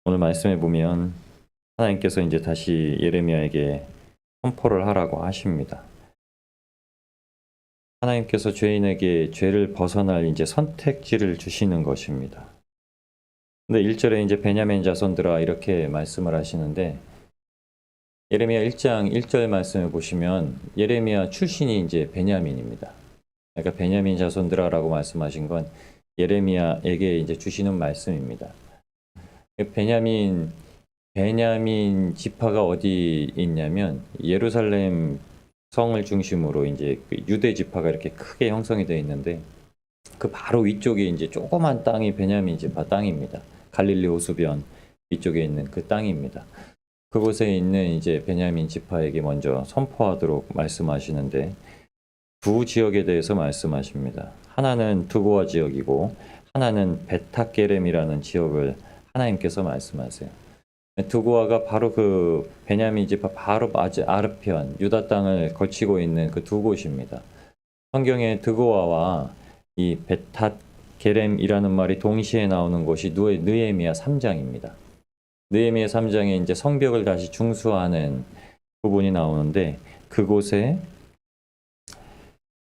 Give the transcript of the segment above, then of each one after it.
오늘 말씀에 보면 하나님께서 이제 다시 예레미야에게 선포를 하라고 하십니다. 하나님께서 죄인에게 죄를 벗어날 이제 선택지를 주시는 것입니다. 근데 1절에 이제 베냐민 자손들아 이렇게 말씀을 하시는데 예레미야 1장 1절 말씀을 보시면 예레미야 출신이 이제 베냐민입니다. 그러니까 베냐민 자손들아라고 말씀하신 건 예레미야에게 이제 주시는 말씀입니다. 베냐민 지파가 어디 있냐면 예루살렘 성을 중심으로 이제 그 유대 지파가 이렇게 크게 형성이 되어 있는데 그 바로 위쪽에 이제 조그만 땅이 베냐민 지파 땅입니다. 갈릴리 호수변 위쪽에 있는 그 땅입니다. 그곳에 있는 이제 베냐민 지파에게 먼저 선포하도록 말씀하시는데 두 지역에 대해서 말씀하십니다. 하나는 두고아 지역이고 하나는 베타게렘이라는 지역을 하나님께서 말씀하세요. 두고아가 바로 그 베냐민 지파 바로 아르편 유다 땅을 거치고 있는 그 두 곳입니다. 성경에 드고아와 이 베탓 게렘이라는 말이 동시에 나오는 곳이 느헤미야 3장입니다. 느헤미야 3장에 이제 성벽을 다시 중수하는 부분이 나오는데 그곳에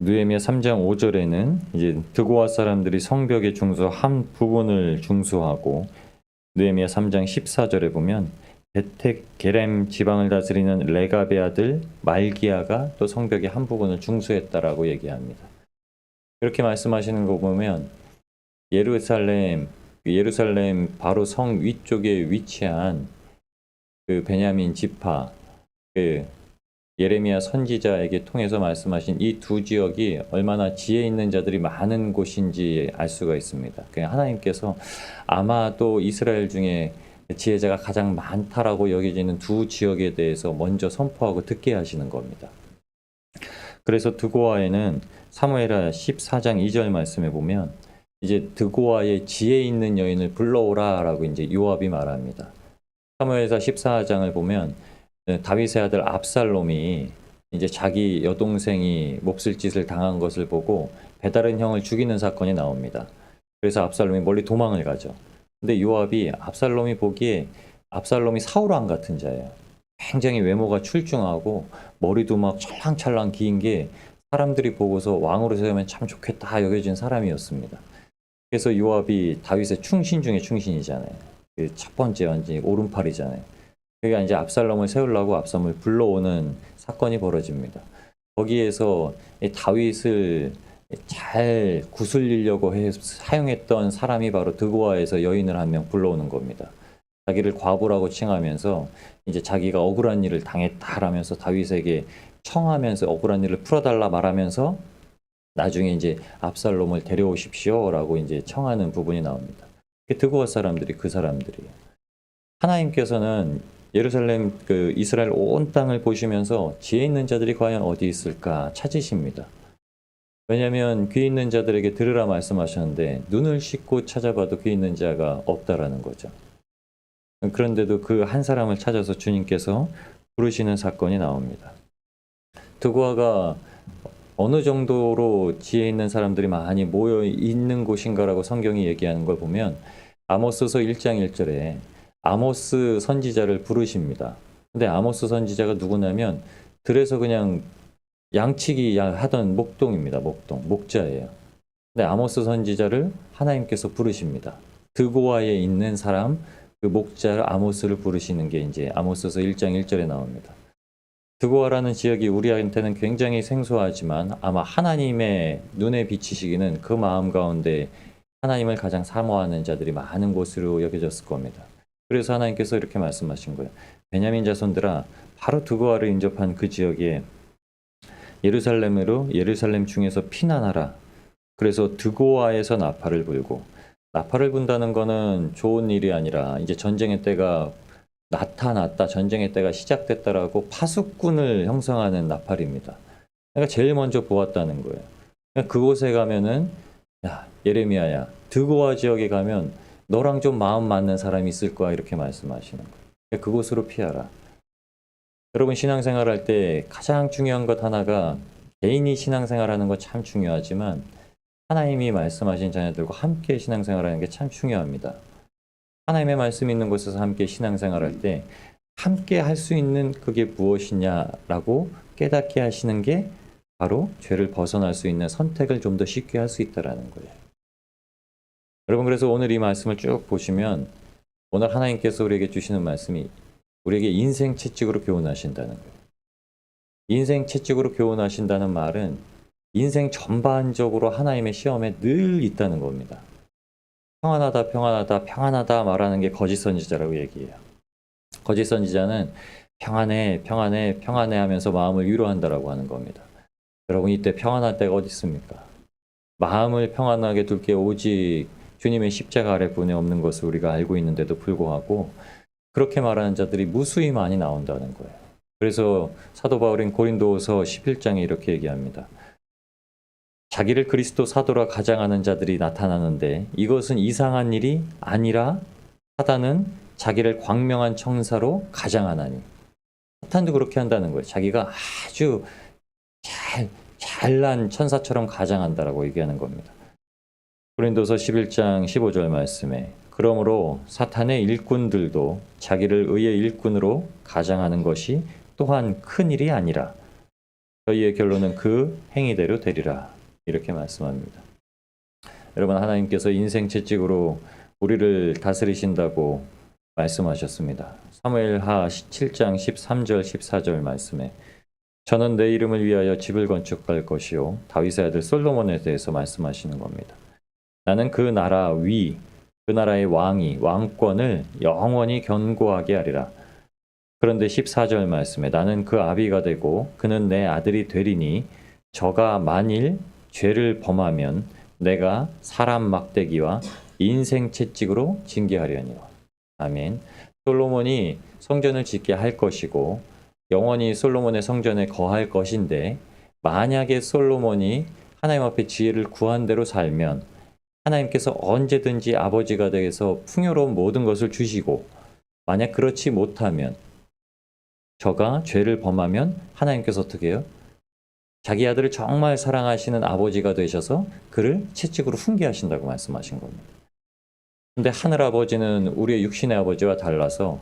느헤미야 3장 5절에는 이제 드고아 사람들이 성벽의 중수 한 부분을 중수하고 느헤미야 3장 14절에 보면 베텍 게렘 지방을 다스리는 레갑의 아들 말기야가 또 성벽의 한 부분을 중수했다라고 얘기합니다. 이렇게 말씀하시는 거 보면 예루살렘 바로 성 위쪽에 위치한 그 베냐민 지파 그 예레미야 선지자에게 통해서 말씀하신 이 두 지역이 얼마나 지혜 있는 자들이 많은 곳인지 알 수가 있습니다. 그냥 하나님께서 아마도 이스라엘 중에 지혜자가 가장 많다라고 여겨지는 두 지역에 대해서 먼저 선포하고 듣게 하시는 겁니다. 그래서 드고아에는 사무엘하 14장 2절 말씀에 보면 이제 드고아의 지혜 있는 여인을 불러오라라고 이제 요압이 말합니다. 사무엘하 14장을 보면 다윗의 아들 압살롬이 이제 자기 여동생이 몹쓸 짓을 당한 것을 보고 배다른 형을 죽이는 사건이 나옵니다. 그래서 압살롬이 멀리 도망을 가죠. 근데 요압이 압살롬이 보기에 압살롬이 사울왕 같은 자예요. 굉장히 외모가 출중하고 머리도 막 찰랑찰랑 긴 게 사람들이 보고서 왕으로 세우면 참 좋겠다 여겨진 사람이었습니다. 그래서 요압이 다윗의 충신 중에 충신이잖아요. 그 첫 번째 완전히 오른팔이잖아요. 그러니까 이제 압살롬을 세우려고 압살롬을 불러오는 사건이 벌어집니다. 거기에서 다윗을 잘 구슬리려고 사용했던 사람이 바로 드고아에서 여인을 한 명 불러오는 겁니다. 자기를 과부라고 칭하면서 이제 자기가 억울한 일을 당했다라면서 다윗에게 청하면서 억울한 일을 풀어달라 말하면서 나중에 이제 압살롬을 데려오십시오라고 이제 청하는 부분이 나옵니다. 드고아 사람들이 그 사람들이에요. 하나님께서는 예루살렘 그 이스라엘 온 땅을 보시면서 지혜 있는 자들이 과연 어디 있을까 찾으십니다. 왜냐하면 귀 있는 자들에게 들으라 말씀하셨는데 눈을 씻고 찾아봐도 귀 있는 자가 없다라는 거죠. 그런데도 그 한 사람을 찾아서 주님께서 부르시는 사건이 나옵니다. 드고아가 어느 정도로 지혜 있는 사람들이 많이 모여 있는 곳인가라고 성경이 얘기하는 걸 보면 아모스서 1장 1절에 아모스 선지자를 부르십니다. 근데 아모스 선지자가 누구냐면 들에서 그냥 양치기 하던 목동입니다. 목자예요. 근데 아모스 선지자를 하나님께서 부르십니다. 드고아에 있는 사람 그 목자 아모스를 부르시는 게 이제 아모스서 1장 1절에 나옵니다. 드고아라는 지역이 우리한테는 굉장히 생소하지만 아마 하나님의 눈에 비치시기는 그 마음 가운데 하나님을 가장 사모하는 자들이 많은 곳으로 여겨졌을 겁니다. 그래서 하나님께서 이렇게 말씀하신 거예요. 베냐민 자손들아 바로 드고아를 인접한 그 지역에 예루살렘 중에서 피난하라. 그래서 드고아에서 나팔을 불고 나팔을 분다는 거는 좋은 일이 아니라 이제 전쟁의 때가 나타났다, 전쟁의 때가 시작됐다라고 파수꾼을 형성하는 나팔입니다. 그러니까 제일 먼저 보았다는 거예요. 그러니까 그곳에 가면은 야 예레미야야 드고아 지역에 가면 너랑 좀 마음 맞는 사람이 있을 거야 이렇게 말씀하시는 거예요. 그러니까 그곳으로 피하라. 여러분 신앙생활할 때 가장 중요한 것 하나가 개인이 신앙생활하는 거 참 중요하지만 하나님이 말씀하신 자녀들과 함께 신앙생활하는 게 참 중요합니다. 하나님의 말씀이 있는 곳에서 함께 신앙생활할 때 함께 할 수 있는 그게 무엇이냐라고 깨닫게 하시는 게 바로 죄를 벗어날 수 있는 선택을 좀 더 쉽게 할 수 있다라는 거예요. 여러분, 그래서 오늘 이 말씀을 쭉 보시면 오늘 하나님께서 우리에게 주시는 말씀이 우리에게 인생 채찍으로 교훈하신다는 거예요. 인생 채찍으로 교훈하신다는 말은 인생 전반적으로 하나님의 시험에 늘 있다는 겁니다. 평안하다, 평안하다, 평안하다 말하는 게 거짓 선지자라고 얘기해요. 거짓 선지자는 평안해, 평안해, 평안해 하면서 마음을 위로한다라고 하는 겁니다. 여러분, 이때 평안할 때가 어디 있습니까? 마음을 평안하게 둘 게 오직 주님의 십자가 아래뿐에 없는 것을 우리가 알고 있는데도 불구하고 그렇게 말하는 자들이 무수히 많이 나온다는 거예요. 그래서 사도 바울은 고린도서 11장에 이렇게 얘기합니다. 자기를 그리스도 사도라 가장하는 자들이 나타나는데 이것은 이상한 일이 아니라 사단은 자기를 광명한 청사로 가장하나니. 사탄도 그렇게 한다는 거예요. 자기가 아주 잘난 천사처럼 가장한다라고 얘기하는 겁니다. 고린도서 11장 15절 말씀에 그러므로 사탄의 일꾼들도 자기를 의의 일꾼으로 가장하는 것이 또한 큰 일이 아니라 저희의 결론은 그 행위대로 되리라. 이렇게 말씀합니다. 여러분, 하나님께서 인생 채찍으로 우리를 다스리신다고 말씀하셨습니다. 사무엘하 7장 13절 14절 말씀에 저는 내 이름을 위하여 집을 건축할 것이요 다윗의 아들 솔로몬에 대해서 말씀하시는 겁니다. 나는 그 나라 위, 그 나라의 왕이 왕권을 영원히 견고하게 하리라. 그런데 14절 말씀에 나는 그 아비가 되고 그는 내 아들이 되리니 저가 만일 죄를 범하면 내가 사람 막대기와 인생 채찍으로 징계하려니와. 아멘. 솔로몬이 성전을 짓게 할 것이고 영원히 솔로몬의 성전에 거할 것인데 만약에 솔로몬이 하나님 앞에 지혜를 구한 대로 살면 하나님께서 언제든지 아버지가 되어서 풍요로운 모든 것을 주시고 만약 그렇지 못하면 저가 죄를 범하면 하나님께서 어떻게 해요? 자기 아들을 정말 사랑하시는 아버지가 되셔서 그를 채찍으로 훈계하신다고 말씀하신 겁니다. 근데 하늘아버지는 우리의 육신의 아버지와 달라서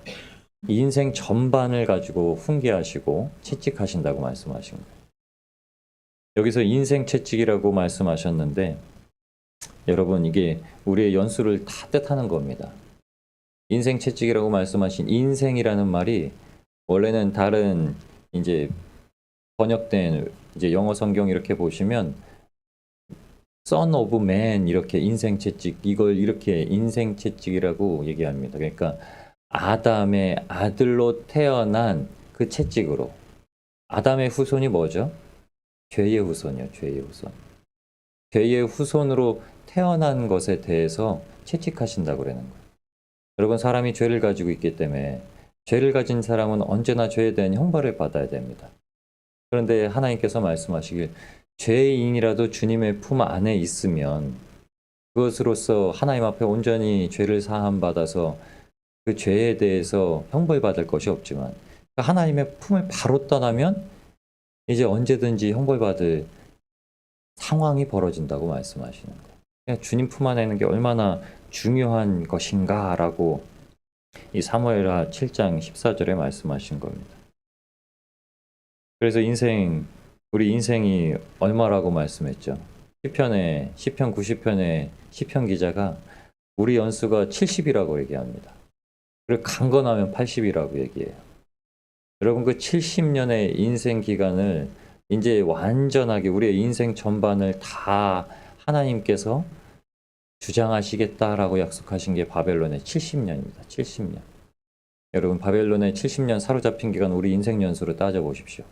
인생 전반을 가지고 훈계하시고 채찍하신다고 말씀하신 거예요. 여기서 인생 채찍이라고 말씀하셨는데 여러분, 이게 우리의 연수를 다 뜻하는 겁니다. 인생 채찍이라고 말씀하신 인생이라는 말이 원래는 다른 이제 번역된 이제 영어 성경 이렇게 보시면 Son of Man 이렇게 인생 채찍, 이걸 이렇게 인생 채찍이라고 얘기합니다. 그러니까 아담의 아들로 태어난 그 채찍으로. 아담의 후손이 뭐죠? 죄의 후손이요. 죄의 후손. 죄의 후손으로 태어난 것에 대해서 채찍하신다고 그러는 거예요. 여러분, 사람이 죄를 가지고 있기 때문에 죄를 가진 사람은 언제나 죄에 대한 형벌을 받아야 됩니다. 그런데 하나님께서 말씀하시길 죄인이라도 주님의 품 안에 있으면 그것으로서 하나님 앞에 온전히 죄를 사함 받아서 그 죄에 대해서 형벌받을 것이 없지만 하나님의 품을 바로 떠나면 이제 언제든지 형벌받을 상황이 벌어진다고 말씀하시는 거예요. 그냥 주님 품 안에 있는 게 얼마나 중요한 것인가라고 이 사무엘하 7장 14절에 말씀하신 겁니다. 그래서 우리 인생이 얼마라고 말씀했죠? 시편 90편의 시편 기자가 우리 연수가 70이라고 얘기합니다. 그리고 강건하면 80이라고 얘기해요. 여러분, 그 70년의 인생 기간을 이제 완전하게 우리의 인생 전반을 다 하나님께서 주장하시겠다라고 약속하신 게 바벨론의 70년입니다. 70년. 여러분, 바벨론의 70년 사로잡힌 기간 우리 인생 연수로 따져보십시오.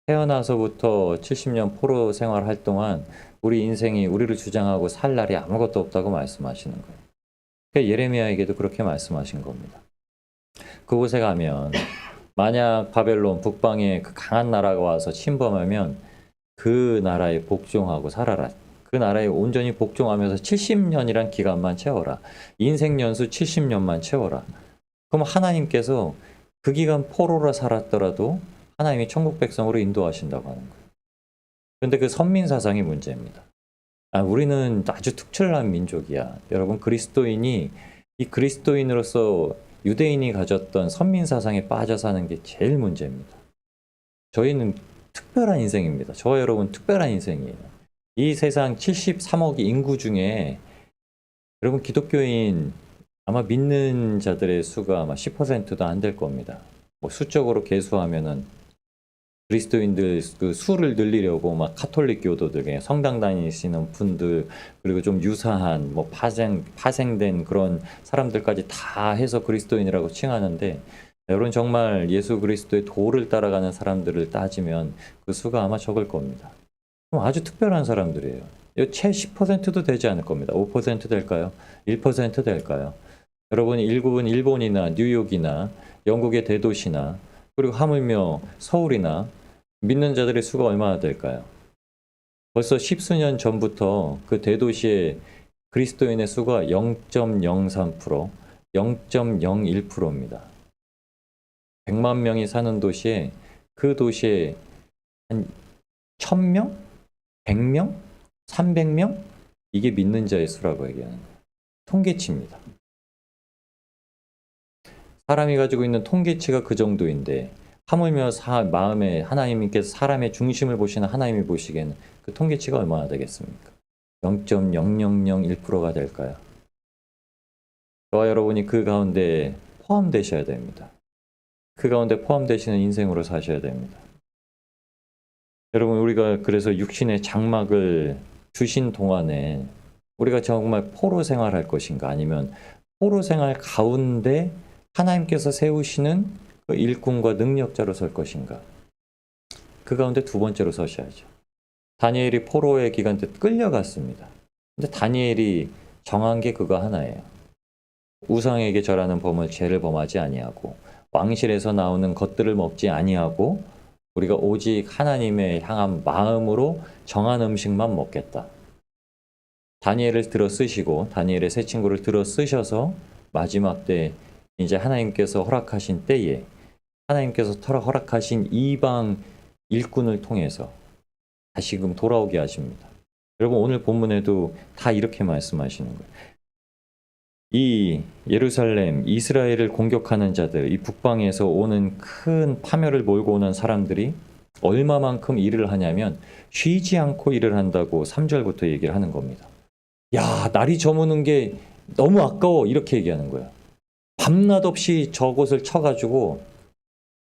태어나서부터 70년 포로 생활할 동안 우리 인생이 우리를 주장하고 살 날이 아무것도 없다고 말씀하시는 거예요. 그러니까 예레미야에게도 그렇게 말씀하신 겁니다. 그곳에 가면 만약 바벨론 북방에 그 강한 나라가 와서 침범하면 그 나라에 복종하고 살아라. 그 나라에 온전히 복종하면서 70년이란 기간만 채워라. 인생 연수 70년만 채워라. 그럼 하나님께서 그 기간 포로로 살았더라도 하나님이 천국 백성으로 인도하신다고 하는 거예요. 그런데 그 선민 사상이 문제입니다. 우리는 아주 특출난 민족이야. 여러분, 그리스도인이 이 그리스도인으로서 유대인이 가졌던 선민 사상에 빠져 사는 게 제일 문제입니다. 저희는 특별한 인생입니다. 저와 여러분 특별한 인생이에요. 이 세상 73억 인구 중에 여러분 기독교인 아마 믿는 자들의 수가 아마 10%도 안 될 겁니다. 뭐 수적으로 계수하면은 그리스도인들 그 수를 늘리려고 막 카톨릭 교도들, 그냥 성당 다니시는 분들, 그리고 좀 유사한 뭐 파생된 그런 사람들까지 다 해서 그리스도인이라고 칭하는데, 여러분 정말 예수 그리스도의 도를 따라가는 사람들을 따지면 그 수가 아마 적을 겁니다. 아주 특별한 사람들이에요. 채 10%도 되지 않을 겁니다. 5% 될까요? 1% 될까요? 여러분이 일본이나 뉴욕이나 영국의 대도시나 그리고 하물며 서울이나 믿는 자들의 수가 얼마나 될까요? 벌써 십수년 전부터 그 대도시의 그리스도인의 수가 0.03%, 0.01%입니다. 100만 명이 사는 도시에 그 도시에 한 1000명? 100명? 300명? 이게 믿는 자의 수라고 얘기하는 거예요. 통계치입니다. 사람이 가지고 있는 통계치가 그 정도인데 하물며 마음에 하나님께서 사람의 중심을 보시는 하나님이 보시기에는 그 통계치가 얼마나 되겠습니까? 0.0001%가 될까요? 저와 여러분이 그 가운데 포함되셔야 됩니다. 그 가운데 포함되시는 인생으로 사셔야 됩니다. 여러분 우리가 그래서 육신의 장막을 주신 동안에 우리가 정말 포로 생활할 것인가, 아니면 포로 생활 가운데 하나님께서 세우시는 그 일꾼과 능력자로 설 것인가? 그 가운데 두 번째로 서셔야죠. 다니엘이 포로의 기간 때 끌려갔습니다. 근데 다니엘이 정한 게 그거 하나예요. 우상에게 절하는 범을 죄를 범하지 아니하고 왕실에서 나오는 것들을 먹지 아니하고 우리가 오직 하나님의 향한 마음으로 정한 음식만 먹겠다. 다니엘을 들어 쓰시고 다니엘의 세 친구를 들어 쓰셔서 마지막 때 이제 하나님께서 허락하신 때에 하나님께서 허락하신 이방 일꾼을 통해서 다시금 돌아오게 하십니다. 여러분 오늘 본문에도 다 이렇게 말씀하시는 거예요. 이 예루살렘, 이스라엘을 공격하는 자들, 이 북방에서 오는 큰 파멸을 몰고 오는 사람들이 얼마만큼 일을 하냐면 쉬지 않고 일을 한다고 3절부터 얘기를 하는 겁니다. 야, 날이 저무는 게 너무 아까워, 이렇게 얘기하는 거예요. 밤낮 없이 저곳을 쳐가지고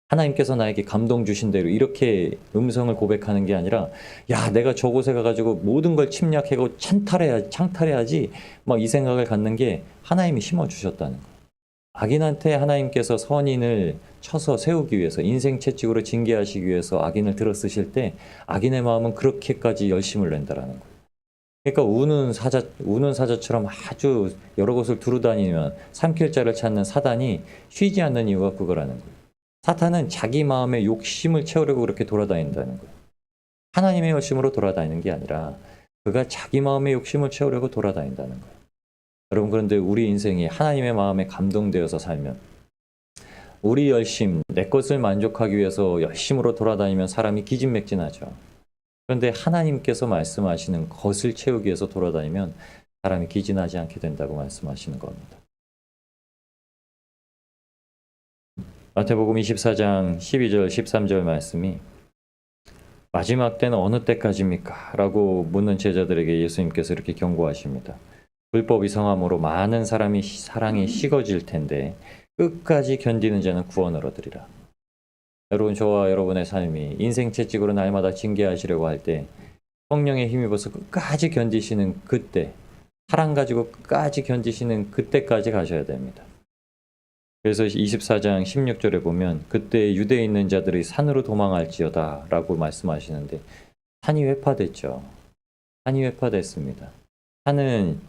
하나님께서 나에게 감동 주신 대로 이렇게 음성을 고백하는 게 아니라, 야, 내가 저곳에 가가지고 모든 걸 침략하고 창탈해야지 막 이 생각을 갖는 게 하나님이 심어주셨다는 거예요. 악인한테 하나님께서 선인을 쳐서 세우기 위해서, 인생 채찍으로 징계하시기 위해서 악인을 들어 쓰실 때 악인의 마음은 그렇게까지 열심을 낸다라는 거예요. 그러니까 우는 사자처럼 아주 여러 곳을 두루다니면 삼킬 자를 찾는 사단이 쉬지 않는 이유가 그거라는 거예요. 사탄은 자기 마음의 욕심을 채우려고 그렇게 돌아다닌다는 거예요. 하나님의 열심으로 돌아다니는 게 아니라 그가 자기 마음의 욕심을 채우려고 돌아다닌다는 거예요. 여러분, 그런데 우리 인생이 하나님의 마음에 감동되어서 살면, 우리 열심, 내 것을 만족하기 위해서 열심으로 돌아다니면 사람이 기진맥진하죠. 그런데 하나님께서 말씀하시는 것을 채우기 위해서 돌아다니면 사람이 기진하지 않게 된다고 말씀하시는 겁니다. 마태복음 24장 12절 13절 말씀이 마지막 때는 어느 때까지입니까? 라고 묻는 제자들에게 예수님께서 이렇게 경고하십니다. 불법이 성함으로 많은 사람이 사랑이 식어질 텐데 끝까지 견디는 자는 구원을 얻으리라. 여러분, 저와 여러분의 삶이 인생 채찍으로 날마다 징계하시려고 할 때 성령의 힘입어서 끝까지 견디시는 그때, 사랑 가지고 끝까지 견디시는 그때까지 가셔야 됩니다. 그래서 24장 16절에 보면 그때 유대에 있는 자들이 산으로 도망할지어다 라고 말씀하시는데, 산이 회파됐죠. 산이 회파됐습니다. 산은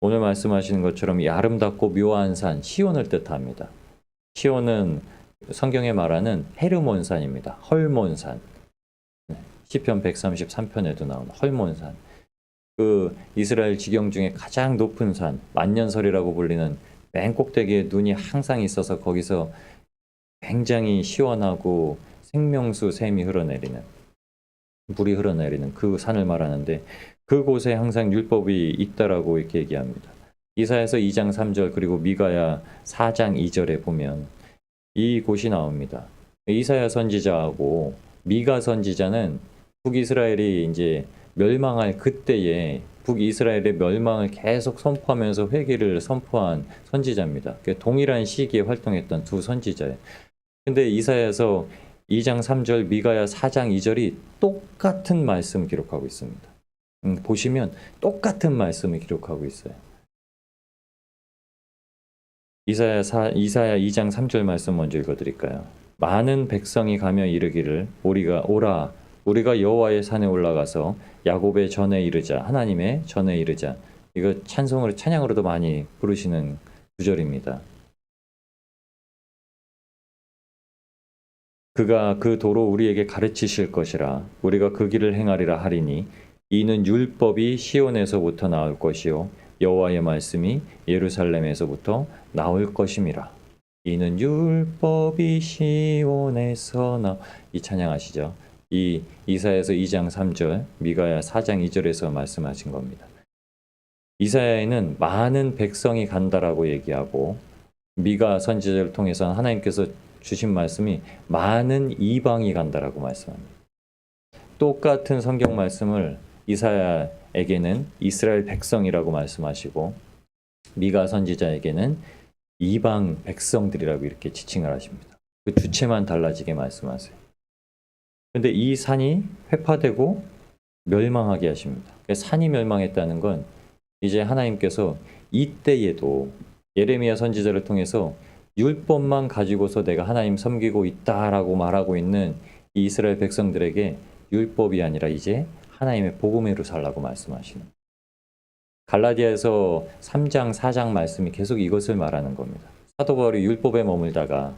오늘 말씀하시는 것처럼 이 아름답고 묘한 산, 시온을 뜻합니다. 시온은 성경에 말하는 헤르몬산입니다. 헐몬산. 시편 133편에도 나오는 헐몬산. 그 이스라엘 지경 중에 가장 높은 산, 만년설이라고 불리는 맨 꼭대기에 눈이 항상 있어서 거기서 굉장히 시원하고 생명수 샘이 흘러내리는, 물이 흘러내리는 그 산을 말하는데, 그곳에 항상 율법이 있다라고 이렇게 얘기합니다. 이사야서 2장 3절 그리고 미가야 4장 2절에 보면 이 곳이 나옵니다. 이사야 선지자하고 미가 선지자는 북이스라엘이 이제 멸망할 그때에 북이스라엘의 멸망을 계속 선포하면서 회개를 선포한 선지자입니다. 동일한 시기에 활동했던 두 선지자예요. 근데 이사야서 2장 3절, 미가야 4장 2절이 똑같은 말씀 기록하고 있습니다. 보시면 똑같은 말씀을 기록하고 있어요. 이사야 2장 3절 말씀 먼저 읽어드릴까요? 많은 백성이 가며 이르기를 우리가 여호와의 산에 올라가서 야곱의 전에 이르자, 하나님의 전에 이르자. 이거 찬양으로도 많이 부르시는 구절입니다. 그가 그 도로 우리에게 가르치실 것이라 우리가 그 길을 행하리라 하리니 이는 율법이 시온에서부터 나올 것이요 여호와의 말씀이 예루살렘에서부터 나올 것임이라. 이는 율법이 시온에서 이 찬양하시죠. 이 이사야서 2장 3절, 미가야 4장 2절에서 말씀하신 겁니다. 이사야에는 많은 백성이 간다라고 얘기하고 미가 선지자를 통해서 하나님께서 주신 말씀이 많은 이방이 간다라고 말씀합니다. 똑같은 성경 말씀을 이사야에게는 이스라엘 백성이라고 말씀하시고 미가 선지자에게는 이방 백성들이라고 이렇게 지칭을 하십니다. 그 주체만 달라지게 말씀하세요. 그런데 이 산이 회파되고 멸망하게 하십니다. 산이 멸망했다는 건 이제 하나님께서 이때에도 예레미야 선지자를 통해서 율법만 가지고서 내가 하나님 섬기고 있다라고 말하고 있는 이 이스라엘 백성들에게 율법이 아니라 이제 하나님의 복음으로 살라고 말씀하시는 거예요. 갈라디아에서 3장 4장 말씀이 계속 이것을 말하는 겁니다. 사도 바울이 율법에 머물다가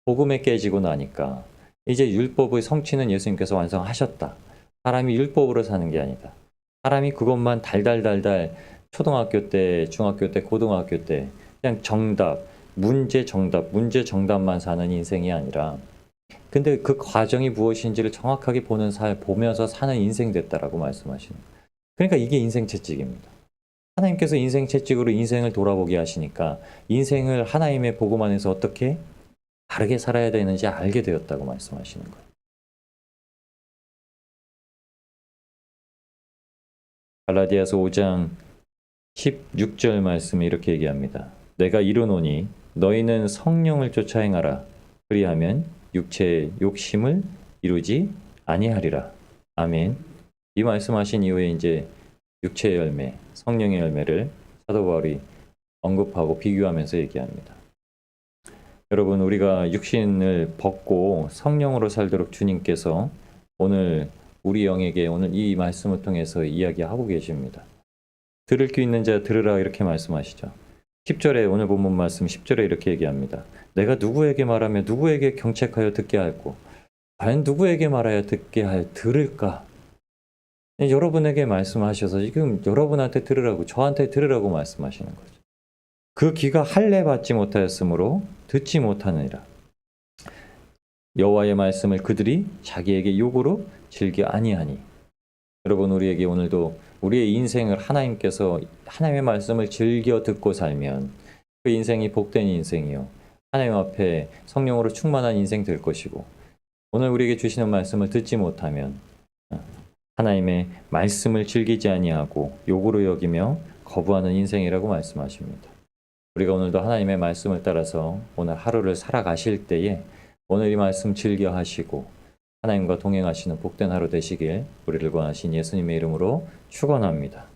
복음에 깨지고 나니까 이제 율법의 성취는 예수님께서 완성하셨다. 사람이 율법으로 사는 게 아니다. 사람이 그것만 달달달달 초등학교 때, 중학교 때, 고등학교 때 그냥 문제 정답만 사는 인생이 아니라 근데 그 과정이 무엇인지를 정확하게 보면서 사는 인생 됐다라고 말씀하시는 거예요. 그러니까 이게 인생 채찍입니다. 하나님께서 인생 채찍으로 인생을 돌아보게 하시니까 인생을 하나님의 복음 안에서 어떻게 바르게 살아야 되는지 알게 되었다고 말씀하시는 거예요. 갈라디아서 5장 16절 말씀에 이렇게 얘기합니다. 내가 이르노니 너희는 성령을 쫓아 행하라. 그리하면 육체의 욕심을 이루지 아니하리라. 아멘. 이 말씀하신 이후에 이제 육체의 열매, 성령의 열매를 사도 바울이 언급하고 비교하면서 얘기합니다. 여러분, 우리가 육신을 벗고 성령으로 살도록 주님께서 오늘 우리 영에게 오늘 이 말씀을 통해서 이야기하고 계십니다. 들을 귀 있는 자 들으라 이렇게 말씀하시죠. 10절에 오늘 본문 말씀 10절에 이렇게 얘기합니다. 내가 누구에게 말하며 누구에게 경책하여 듣게 할꼬? 과연 누구에게 말하여 듣게 들을까? 여러분에게 말씀하셔서 지금 여러분한테 들으라고 저한테 들으라고 말씀하시는 거죠. 그 귀가 할례 받지 못하였으므로 듣지 못하느니라. 여호와의 말씀을 그들이 자기에게 욕으로 즐겨 아니하니. 여러분, 우리에게 오늘도 우리의 인생을 하나님께서 하나님의 말씀을 즐겨 듣고 살면 그 인생이 복된 인생이요 하나님 앞에 성령으로 충만한 인생 될 것이고, 오늘 우리에게 주시는 말씀을 듣지 못하면 하나님의 말씀을 즐기지 아니하고 욕으로 여기며 거부하는 인생이라고 말씀하십니다. 우리가 오늘도 하나님의 말씀을 따라서 오늘 하루를 살아가실 때에 오늘 이 말씀 즐겨 하시고 하나님과 동행하시는 복된 하루 되시길 우리를 구하신 예수님의 이름으로 축원합니다.